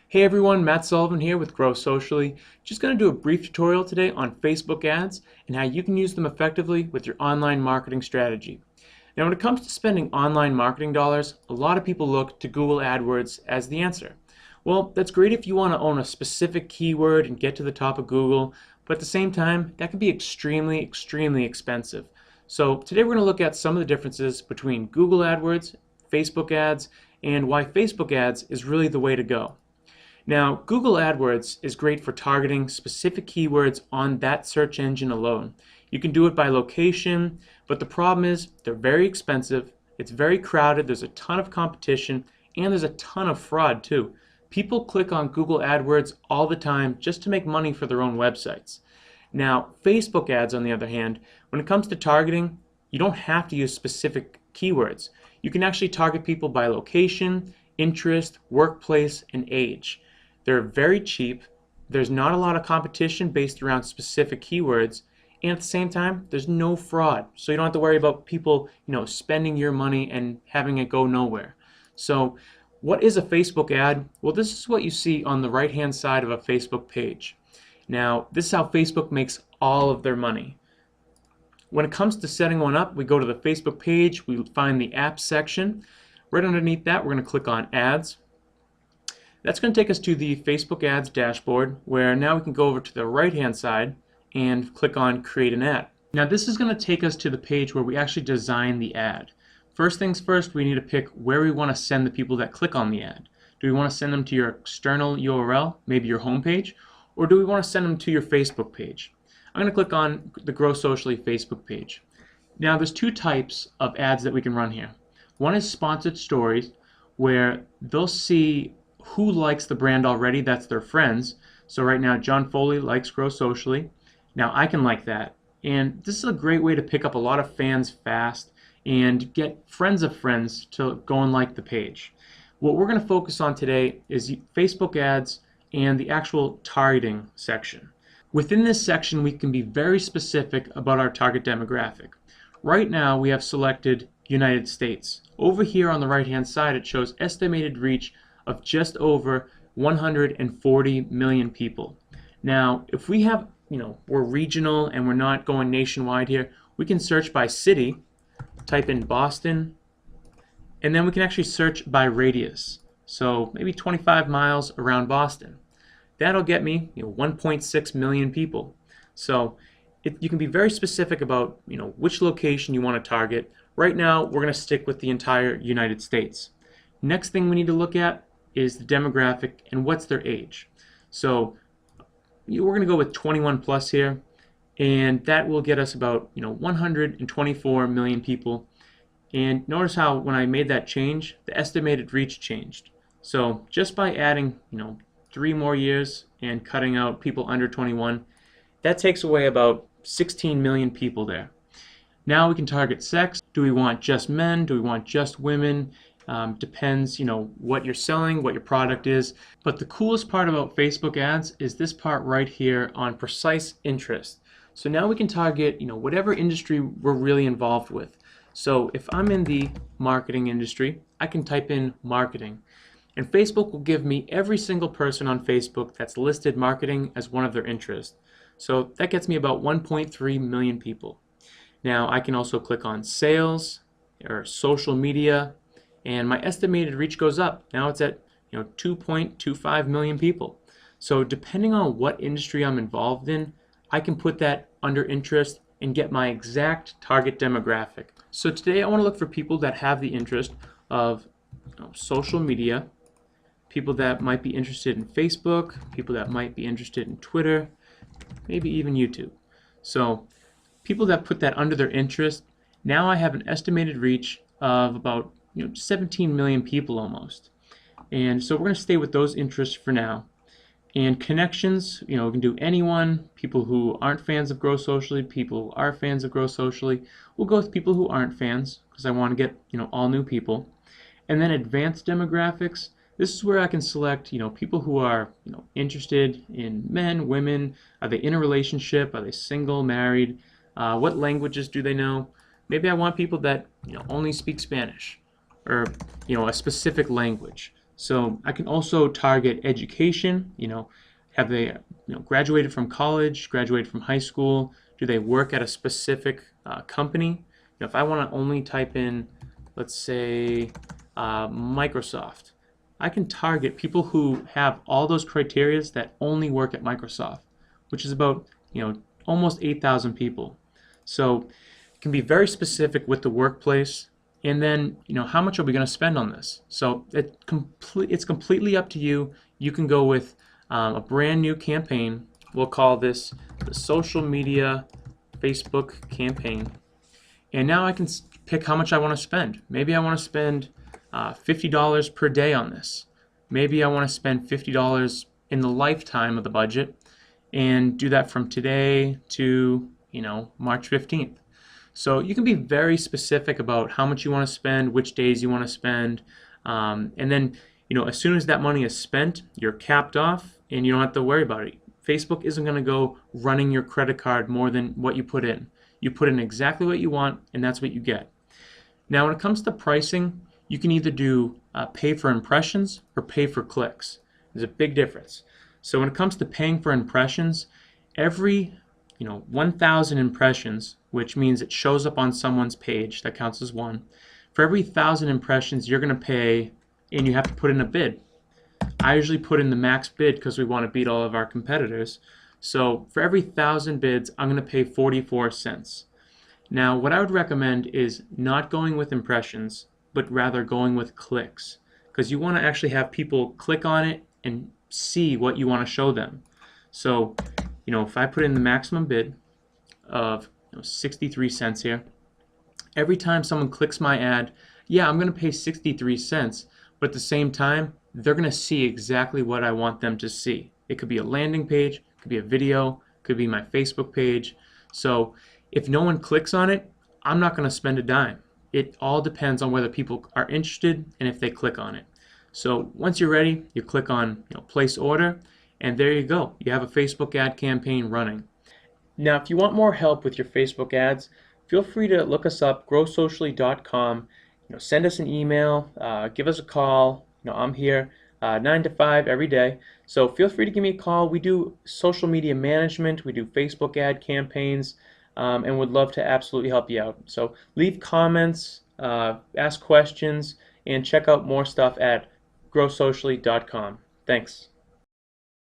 Hey everyone, Matt Sullivan here with Grow Socially. Just going to do a brief tutorial today on Facebook ads and how you can use them effectively with your online marketing strategy. Now when it comes to spending online marketing dollars, a lot of people look to Google AdWords as the answer. Well, that's great if you want to own a specific keyword and get to the top of Google, but at the same time, that can be extremely expensive. So today we're going to look at some of the differences between Google AdWords, Facebook ads, and why Facebook ads is really the way to go. Now, Google AdWords is great for targeting specific keywords on that search engine alone. You can do it by location, but the problem is they're very expensive, it's very crowded, there's a ton of competition, and there's a ton of fraud too. People click on Google AdWords all the time just to make money for their own websites. Now, Facebook ads, on the other hand, when it comes to targeting, you don't have to use specific keywords. You can actually target people by location, interest, workplace, and age. They're very cheap, there's not a lot of competition based around specific keywords, and at the same time, there's no fraud. So you don't have to worry about people, spending your money and having it go nowhere. So what is a Facebook ad? Well, this is what you see on the right-hand side of a Facebook page. Now, this is how Facebook makes all of their money. When it comes to setting one up, we go to the Facebook page, we find the apps section. Right underneath that, we're going to click on ads. That's going to take us to the Facebook ads dashboard, where now we can go over to the right hand side and click on create an ad. Now this is going to take us to the page where we actually design the ad. First things first, we need to pick where we want to send the people that click on the ad. Do we want to send them to your external URL, maybe your home page, or do we want to send them to your Facebook page? I'm going to click on the Grow Socially Facebook page. Now there's two types of ads that we can run here. One is sponsored stories, where they'll see who likes the brand already, that's their friends. So right now John Foley likes Grow Socially. Now I can like that, and this is a great way to pick up a lot of fans fast and get friends of friends to go and like the page. What we're going to focus on today is Facebook ads and the actual targeting section. Within this section we can be very specific about our target demographic. Right now we have selected United States. Over here on the right hand side it shows estimated reach of just over 140 million people. Now, if we have, we're regional and we're not going nationwide here, we can search by city, type in Boston, and then we can actually search by radius. So maybe 25 miles around Boston. That'll get me 1.6 million people. So you can be very specific about which location you want to target. Right now, we're going to stick with the entire United States. Next thing we need to look at is the demographic and what's their age. So we're going to go with 21 plus here, and that will get us about 124 million people. And notice how when I made that change, the estimated reach changed. So just by adding 3 more years and cutting out people under 21, that takes away about 16 million people there. Now we can target sex. Do we want just men? Do we want just women? Depends, what you're selling, what your product is. But the coolest part about Facebook ads is this part right here on precise interest. So now we can target, whatever industry we're really involved with. So if I'm in the marketing industry, I can type in marketing. And Facebook will give me every single person on Facebook that's listed marketing as one of their interests. So that gets me about 1.3 million people. Now I can also click on sales or social media, and my estimated reach goes up. Now it's at 2.25 million people. So depending on what industry I'm involved in, I can put that under interest and get my exact target demographic. So today I want to look for people that have the interest of social media, people that might be interested in Facebook, people that might be interested in Twitter, maybe even YouTube. So people that put that under their interest, now I have an estimated reach of about 17 million people almost. And so we're going to stay with those interests for now. And connections, we can do anyone, people who aren't fans of Grow Socially, people who are fans of Grow Socially. We'll go with people who aren't fans because I want to get, all new people. And then advanced demographics, this is where I can select, people who are, interested in men, women, are they in a relationship, are they single, married, what languages do they know? Maybe I want people that, only speak Spanish, or a specific language. So I can also target education, have they graduated from college, graduated from high school, do they work at a specific company? If I want to only type in, let's say, Microsoft, I can target people who have all those criterias that only work at Microsoft, which is about almost 8,000 people. So it can be very specific with the workplace. And then, how much are we going to spend on this? So it's completely up to you. You can go with a brand new campaign. We'll call this the social media Facebook campaign. And now I can pick how much I want to spend. Maybe I want to spend $50 per day on this. Maybe I want to spend $50 in the lifetime of the budget and do that from today to March 15th. So you can be very specific about how much you want to spend, which days you want to spend, and then as soon as that money is spent, you're capped off and you don't have to worry about it. Facebook isn't going to go running your credit card more than what you put in. You put in exactly what you want, and that's what you get. Now, when it comes to pricing, you can either do pay for impressions or pay for clicks. There's a big difference. So when it comes to paying for impressions, every 1,000 impressions, which means it shows up on someone's page, that counts as one. For every 1,000 impressions, you're going to pay, and you have to put in a bid. I usually put in the max bid because we want to beat all of our competitors. So for every 1,000 bids, I'm going to pay 44 cents. Now, what I would recommend is not going with impressions, but rather going with clicks, because you want to actually have people click on it and see what you want to show them. So, if I put in the maximum bid of 63 cents here, every time someone clicks my ad, yeah, I'm going to pay 63 cents, but at the same time, they're going to see exactly what I want them to see. It could be a landing page, it could be a video, it could be my Facebook page. So if no one clicks on it, I'm not going to spend a dime. It all depends on whether people are interested and if they click on it. So once you're ready, you click on place order, and there you go. You have a Facebook ad campaign running. Now, if you want more help with your Facebook ads, feel free to look us up, growsocially.com. Send us an email, give us a call. I'm here 9 to 5 every day. So feel free to give me a call. We do social media management. We do Facebook ad campaigns, and would love to absolutely help you out. So leave comments, ask questions, and check out more stuff at growsocially.com. Thanks.